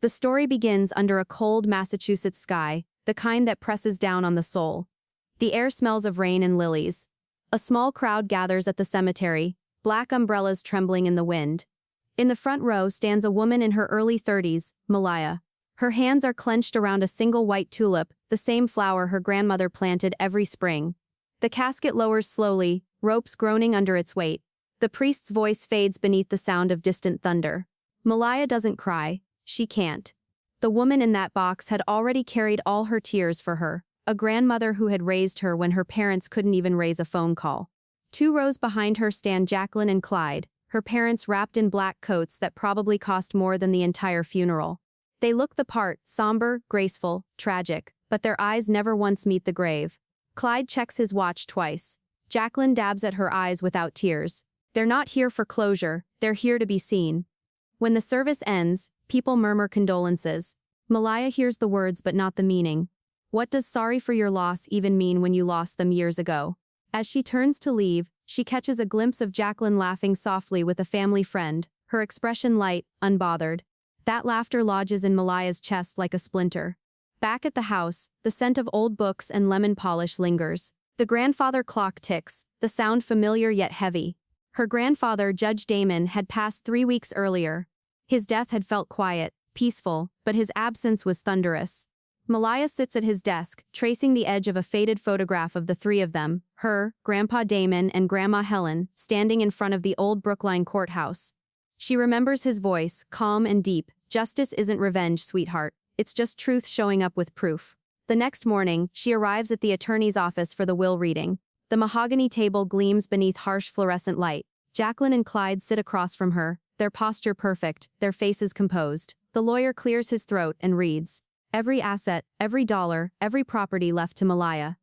The story begins under a cold Massachusetts sky, the kind that presses down on the soul. The air smells of rain and lilies. A small crowd gathers at the cemetery, black umbrellas trembling in the wind. In the front row stands a woman in her early 30s, Malaya. Her hands are clenched around a single white tulip, the same flower her grandmother planted every spring. The casket lowers slowly, ropes groaning under its weight. The priest's voice fades beneath the sound of distant thunder. Malaya doesn't cry. She can't. The woman in that box had already carried all her tears for her, a grandmother who had raised her when her parents couldn't even raise a phone call. 2 rows behind her stand Jacqueline and Clyde, her parents wrapped in black coats that probably cost more than the entire funeral. They look the part, somber, graceful, tragic, but their eyes never once meet the grave. Clyde checks his watch twice. Jacqueline dabs at her eyes without tears. They're not here for closure, they're here to be seen. When the service ends, people murmur condolences. Malaya hears the words but not the meaning. What does sorry for your loss even mean when you lost them years ago? As she turns to leave, she catches a glimpse of Jacqueline laughing softly with a family friend, her expression light, unbothered. That laughter lodges in Malaya's chest like a splinter. Back at the house, the scent of old books and lemon polish lingers. The grandfather clock ticks, the sound familiar yet heavy. Her grandfather, Judge Damon, had passed 3 weeks earlier. His death had felt quiet, peaceful, but his absence was thunderous. Malaya sits at his desk, tracing the edge of a faded photograph of the 3 of them, her, Grandpa Damon, and Grandma Helen, standing in front of the old Brookline courthouse. She remembers his voice, calm and deep. Justice isn't revenge, sweetheart. It's just truth showing up with proof. The next morning, she arrives at the attorney's office for the will reading. The mahogany table gleams beneath harsh fluorescent light. Jacqueline and Clyde sit across from her, their posture perfect, their faces composed. The lawyer clears his throat and reads. Every asset, every dollar, every property left to Malaya.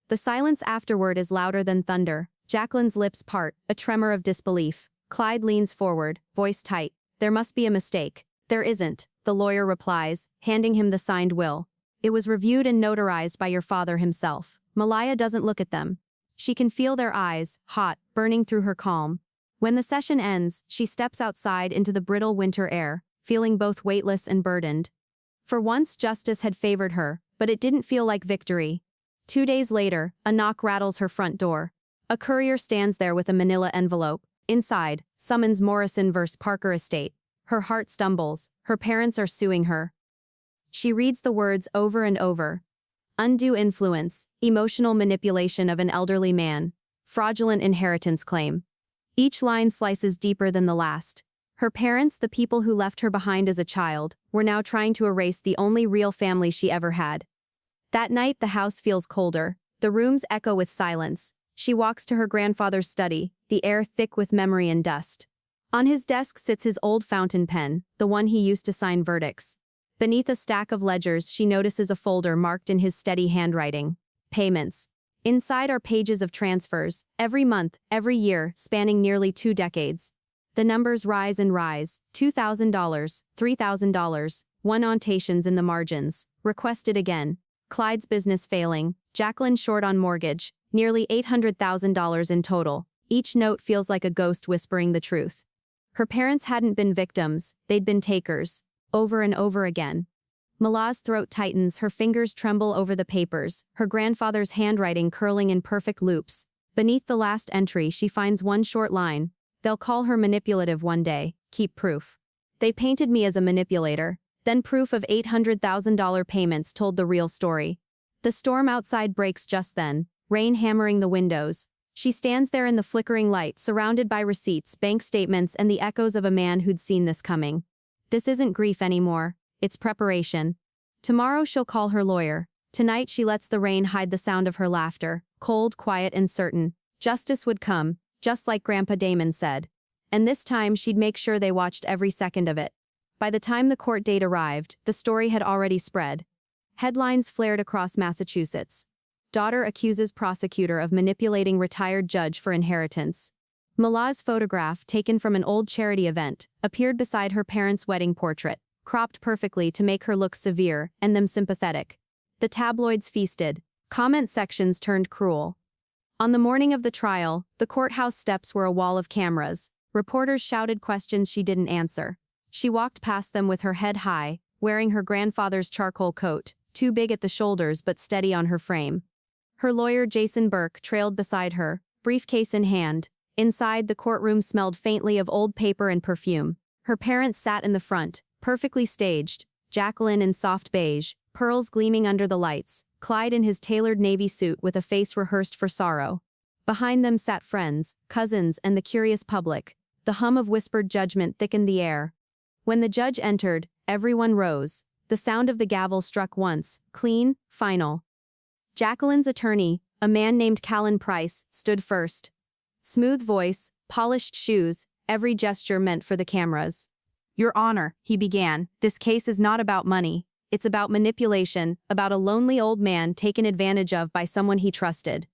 The silence afterward is louder than thunder. Jacqueline's lips part, a tremor of disbelief. Clyde leans forward, voice tight. There must be a mistake. There isn't, the lawyer replies, handing him the signed will. It was reviewed and notarized by your father himself. Malaya doesn't look at them. She can feel their eyes, hot, burning through her calm. When the session ends, she steps outside into the brittle winter air, feeling both weightless and burdened. For once justice had favored her, but it didn't feel like victory. 2 days later, a knock rattles her front door. A courier stands there with a manila envelope. Inside, summons Morrison vs. Parker Estate. Her heart stumbles. Her parents are suing her. She reads the words over and over. Undue influence, emotional manipulation of an elderly man, fraudulent inheritance claim. Each line slices deeper than the last. Her parents, the people who left her behind as a child, were now trying to erase the only real family she ever had. That night, the house feels colder. The rooms echo with silence. She walks to her grandfather's study, the air thick with memory and dust. On his desk sits his old fountain pen, the one he used to sign verdicts. Beneath a stack of ledgers, she notices a folder marked in his steady handwriting. Payments. Inside are pages of transfers, every month, every year, spanning nearly 2 decades. The numbers rise and rise, $2,000, $3,000, one-annotations in the margins, requested again. Clyde's business failing, Jacqueline short on mortgage, nearly $800,000 in total. Each note feels like a ghost whispering the truth. Her parents hadn't been victims, they'd been takers, over and over again. Mala's throat tightens, her fingers tremble over the papers, her grandfather's handwriting curling in perfect loops. Beneath the last entry, she finds one short line. They'll call her manipulative one day, keep proof. They painted me as a manipulator. Then proof of $800,000 payments told the real story. The storm outside breaks just then, rain hammering the windows. She stands there in the flickering light, surrounded by receipts, bank statements, and the echoes of a man who'd seen this coming. This isn't grief anymore. It's preparation. Tomorrow she'll call her lawyer. Tonight she lets the rain hide the sound of her laughter, cold, quiet, and certain. Justice would come, just like Grandpa Damon said. And this time she'd make sure they watched every second of it. By the time the court date arrived, the story had already spread. Headlines flared across Massachusetts. Daughter accuses prosecutor of manipulating retired judge for inheritance. Mala's photograph, taken from an old charity event, appeared beside her parents' wedding portrait, cropped perfectly to make her look severe and them sympathetic. The tabloids feasted. Comment sections turned cruel. On the morning of the trial, the courthouse steps were a wall of cameras. Reporters shouted questions she didn't answer. She walked past them with her head high, wearing her grandfather's charcoal coat, too big at the shoulders but steady on her frame. Her lawyer Jason Burke trailed beside her, briefcase in hand. Inside, the courtroom smelled faintly of old paper and perfume. Her parents sat in the front, perfectly staged, Jacqueline in soft beige, pearls gleaming under the lights, Clyde in his tailored navy suit with a face rehearsed for sorrow. Behind them sat friends, cousins, and the curious public. The hum of whispered judgment thickened the air. When the judge entered, everyone rose. The sound of the gavel struck once, clean, final. Jacqueline's attorney, a man named Callan Price, stood first. Smooth voice, polished shoes, every gesture meant for the cameras. "Your Honor," he began, "this case is not about money. It's about manipulation, about a lonely old man taken advantage of by someone he trusted."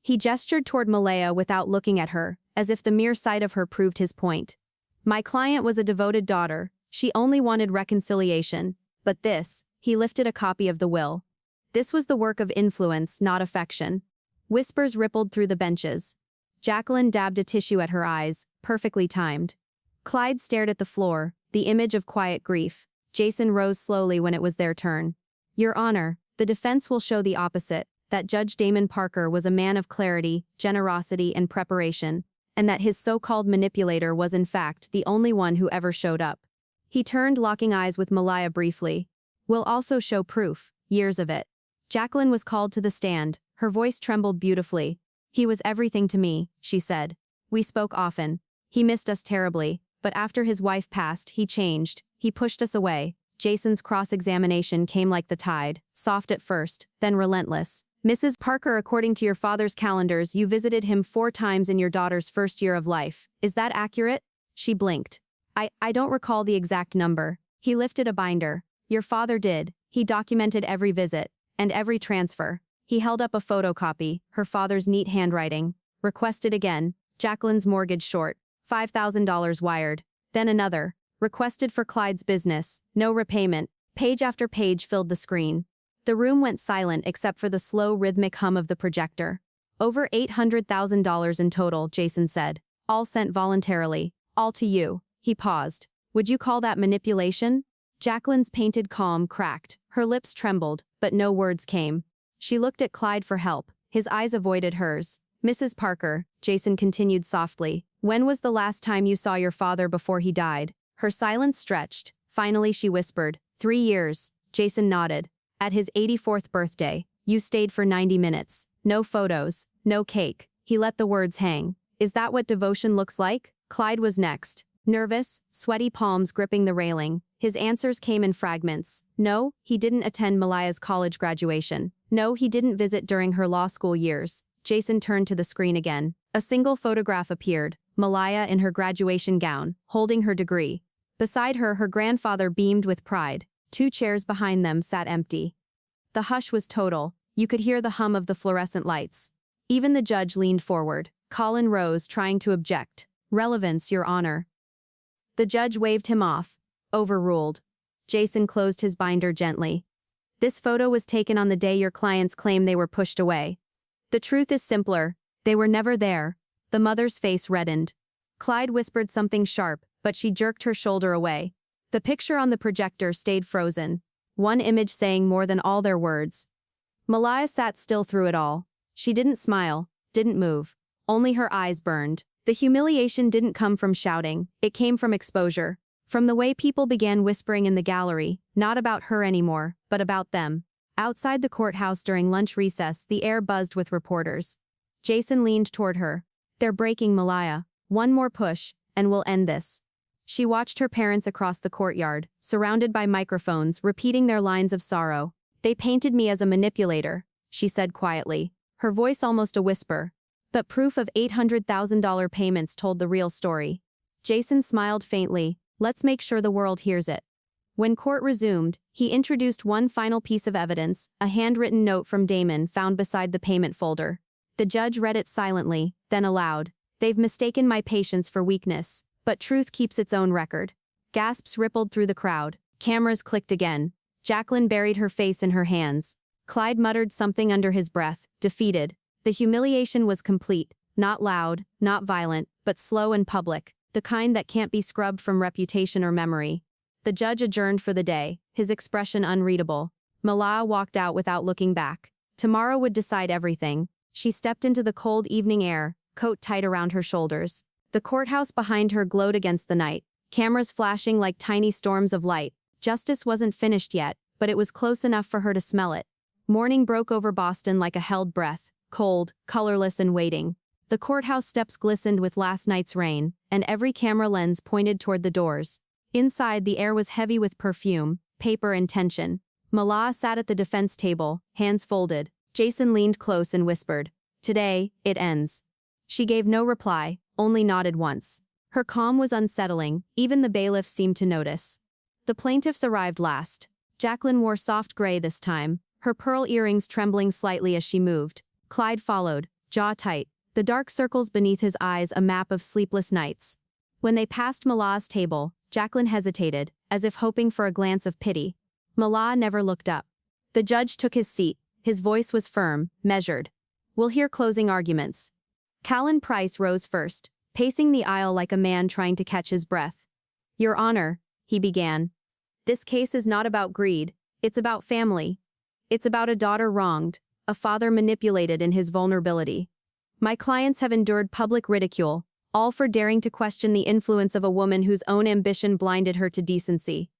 He gestured toward Malaya without looking at her, as if the mere sight of her proved his point. "My client was a devoted daughter. She only wanted reconciliation. But this," he lifted a copy of the will. "This was the work of influence, not affection." Whispers rippled through the benches. Jacqueline dabbed a tissue at her eyes, perfectly timed. Clyde stared at the floor, the image of quiet grief. Jason rose slowly when it was their turn. "Your Honor, the defense will show the opposite, that Judge Damon Parker was a man of clarity, generosity, and preparation, and that his so-called manipulator was in fact the only one who ever showed up." He turned, locking eyes with Malaya briefly. "We'll also show proof, years of it." Jacqueline was called to the stand, her voice trembled beautifully. "He was everything to me," she said. "We spoke often. He missed us terribly, but after his wife passed, he changed. He pushed us away." Jason's cross-examination came like the tide, soft at first, then relentless. "Mrs. Parker, according to your father's calendars, you visited him 4 times in your daughter's first year of life. Is that accurate?" She blinked. I don't recall the exact number." He lifted a binder. "Your father did. He documented every visit, and every transfer." He held up a photocopy, her father's neat handwriting. "Requested again. Jacqueline's mortgage short. $5,000 wired." Then another. "Requested for Clyde's business. No repayment." Page after page filled the screen. The room went silent except for the slow rhythmic hum of the projector. "Over $800,000 in total," Jason said. "All sent voluntarily. All to you." He paused. "Would you call that manipulation?" Jacqueline's painted calm cracked. Her lips trembled, but no words came. She looked at Clyde for help. His eyes avoided hers. "Mrs. Parker," Jason continued softly, "when was the last time you saw your father before he died?" Her silence stretched. Finally she whispered, 3 years. Jason nodded. "At his 84th birthday. You stayed for 90 minutes. No photos. No cake." He let the words hang. "Is that what devotion looks like?" Clyde was next. Nervous, sweaty palms gripping the railing. His answers came in fragments. "No, he didn't attend Malaya's college graduation. No, he didn't visit during her law school years." Jason turned to the screen again. A single photograph appeared, Malaya in her graduation gown, holding her degree. Beside her, her grandfather beamed with pride. 2 chairs behind them sat empty. The hush was total. You could hear the hum of the fluorescent lights. Even the judge leaned forward. Colin rose, trying to object. "Relevance, Your Honor." The judge waved him off. Overruled. Jason closed his binder gently. "This photo was taken on the day your clients claim they were pushed away. The truth is simpler. They were never there." The mother's face reddened. Clyde whispered something sharp, but she jerked her shoulder away. The picture on the projector stayed frozen. One image saying more than all their words. Malaya sat still through it all. She didn't smile, didn't move. Only her eyes burned. The humiliation didn't come from shouting, it came from exposure. From the way people began whispering in the gallery, not about her anymore, but about them. Outside the courthouse during lunch recess, the air buzzed with reporters. Jason leaned toward her. "They're breaking Malaya. One more push, and we'll end this." She watched her parents across the courtyard, surrounded by microphones, repeating their lines of sorrow. "They painted me as a manipulator," she said quietly, her voice almost a whisper. But proof of $800,000 payments told the real story. Jason smiled faintly. "Let's make sure the world hears it." When court resumed, he introduced one final piece of evidence, a handwritten note from Damon found beside the payment folder. The judge read it silently, then aloud. "They've mistaken my patience for weakness, but truth keeps its own record." Gasps rippled through the crowd. Cameras clicked again. Jacqueline buried her face in her hands. Clyde muttered something under his breath, defeated. The humiliation was complete, not loud, not violent, but slow and public, the kind that can't be scrubbed from reputation or memory. The judge adjourned for the day, his expression unreadable. Malaya walked out without looking back. Tomorrow would decide everything. She stepped into the cold evening air, coat tight around her shoulders. The courthouse behind her glowed against the night, cameras flashing like tiny storms of light. Justice wasn't finished yet, but it was close enough for her to smell it. Morning broke over Boston like a held breath, cold, colorless and waiting. The courthouse steps glistened with last night's rain, and every camera lens pointed toward the doors. Inside, the air was heavy with perfume, paper and tension. Malaya sat at the defense table, hands folded. Jason leaned close and whispered, "Today, it ends." She gave no reply, only nodded once. Her calm was unsettling, even the bailiff seemed to notice. The plaintiffs arrived last. Jacqueline wore soft gray this time, her pearl earrings trembling slightly as she moved. Clyde followed, jaw tight, the dark circles beneath his eyes a map of sleepless nights. When they passed Malaya's table, Jacqueline hesitated, as if hoping for a glance of pity. Malaya never looked up. The judge took his seat. His voice was firm, measured. "We'll hear closing arguments." Callan Price rose first, pacing the aisle like a man trying to catch his breath. "Your Honor," he began, "this case is not about greed, it's about family. It's about a daughter wronged, a father manipulated in his vulnerability. My clients have endured public ridicule, all for daring to question the influence of a woman whose own ambition blinded her to decency."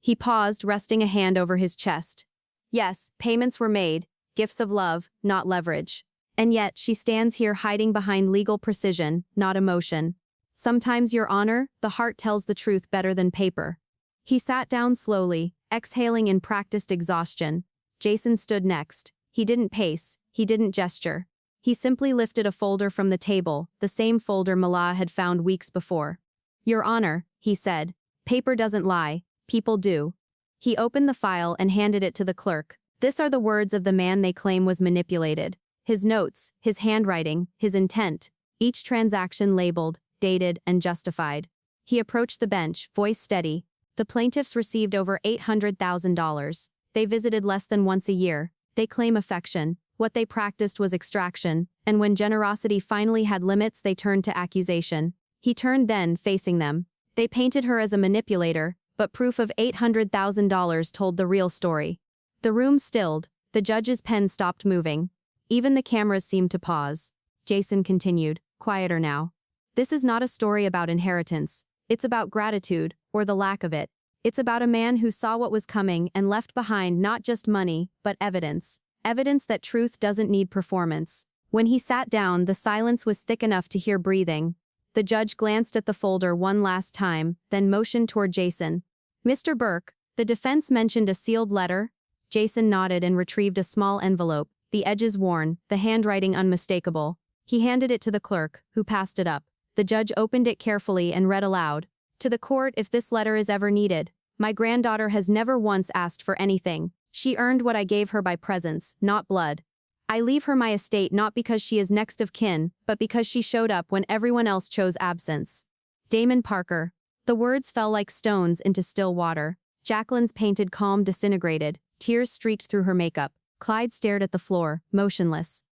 He paused, resting a hand over his chest. "Yes, payments were made, gifts of love, not leverage. And yet, she stands here hiding behind legal precision, not emotion. Sometimes, Your Honor, the heart tells the truth better than paper." He sat down slowly, exhaling in practiced exhaustion. Jason stood next. He didn't pace, he didn't gesture. He simply lifted a folder from the table, the same folder Malaya had found weeks before. "Your Honor," he said, "paper doesn't lie, people do." He opened the file and handed it to the clerk. "This are the words of the man they claim was manipulated. His notes, his handwriting, his intent, each transaction labeled, dated, and justified." He approached the bench, voice steady. "The plaintiffs received over $800,000. They visited less than once a year. They claim affection. What they practiced was extraction, and when generosity finally had limits, they turned to accusation." He turned then, facing them. "They painted her as a manipulator, but proof of $800,000 told the real story." The room stilled. The judge's pen stopped moving. Even the cameras seemed to pause. Jason continued, quieter now. "This is not a story about inheritance. It's about gratitude, or the lack of it. It's about a man who saw what was coming and left behind not just money, but evidence. Evidence that truth doesn't need performance." When he sat down, the silence was thick enough to hear breathing. The judge glanced at the folder one last time, then motioned toward Jason. "Mr. Burke, the defense mentioned a sealed letter." Jason nodded and retrieved a small envelope, the edges worn, the handwriting unmistakable. He handed it to the clerk, who passed it up. The judge opened it carefully and read aloud. "To the court, if this letter is ever needed. My granddaughter has never once asked for anything. She earned what I gave her by presence, not blood. I leave her my estate not because she is next of kin, but because she showed up when everyone else chose absence. Damon Parker." The words fell like stones into still water. Jacqueline's painted calm disintegrated. Tears streaked through her makeup. Clyde stared at the floor, motionless.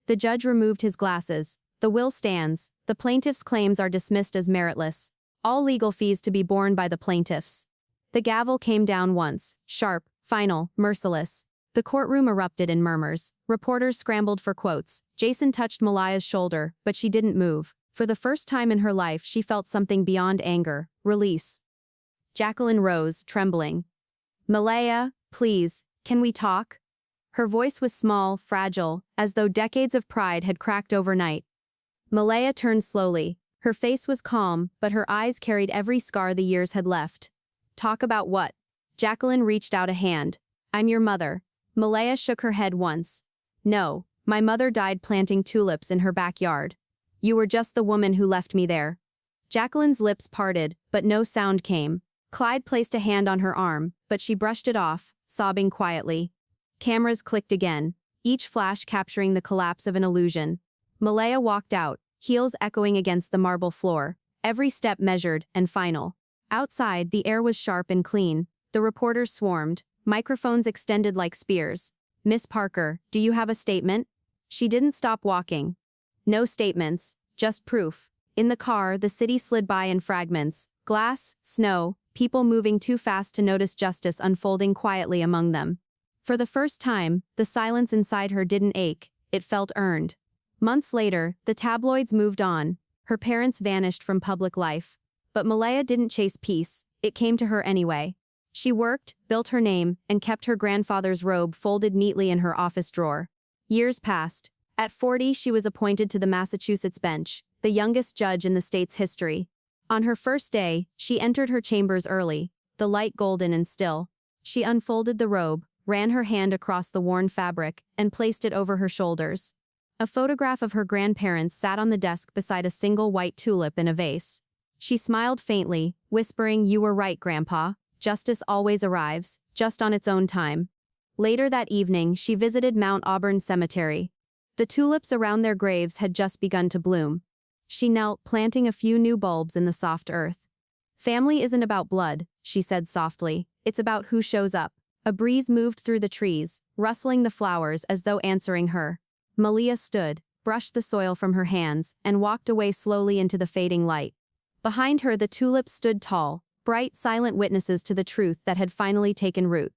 The judge removed his glasses. "The will stands. The plaintiff's claims are dismissed as meritless. All legal fees to be borne by the plaintiffs." The gavel came down once, sharp, final, merciless. The courtroom erupted in murmurs. Reporters scrambled for quotes. Jason touched Malaya's shoulder, but she didn't move. For the first time in her life, she felt something beyond anger, release. Jacqueline rose, trembling. "Malaya, please, can we talk?" Her voice was small, fragile, as though decades of pride had cracked overnight. Malaya turned slowly. Her face was calm, but her eyes carried every scar the years had left. "Talk about what?" Jacqueline reached out a hand. "I'm your mother." Malaya shook her head once. "No, my mother died planting tulips in her backyard. You were just the woman who left me there." Jacqueline's lips parted, but no sound came. Clyde placed a hand on her arm, but she brushed it off, sobbing quietly. Cameras clicked again, each flash capturing the collapse of an illusion. Malaya walked out, heels echoing against the marble floor, every step measured and final. Outside, the air was sharp and clean. The reporters swarmed, microphones extended like spears. "Miss Parker, do you have a statement?" She didn't stop walking. No statements, just proof. In the car, the city slid by in fragments. Glass, snow, people moving too fast to notice justice unfolding quietly among them. For the first time, the silence inside her didn't ache, it felt earned. Months later, the tabloids moved on. Her parents vanished from public life. But Malaya didn't chase peace, it came to her anyway. She worked, built her name, and kept her grandfather's robe folded neatly in her office drawer. Years passed. At 40, she was appointed to the Massachusetts bench, the youngest judge in the state's history. On her first day, she entered her chambers early, the light golden and still. She unfolded the robe, ran her hand across the worn fabric, and placed it over her shoulders. A photograph of her grandparents sat on the desk beside a single white tulip in a vase. She smiled faintly, whispering, "You were right, Grandpa. Justice always arrives, just on its own time." Later that evening, she visited Mount Auburn Cemetery. The tulips around their graves had just begun to bloom. She knelt, planting a few new bulbs in the soft earth. "Family isn't about blood," she said softly. "It's about who shows up." A breeze moved through the trees, rustling the flowers as though answering her. Malia stood, brushed the soil from her hands, and walked away slowly into the fading light. Behind her, the tulips stood tall, bright, silent witnesses to the truth that had finally taken root.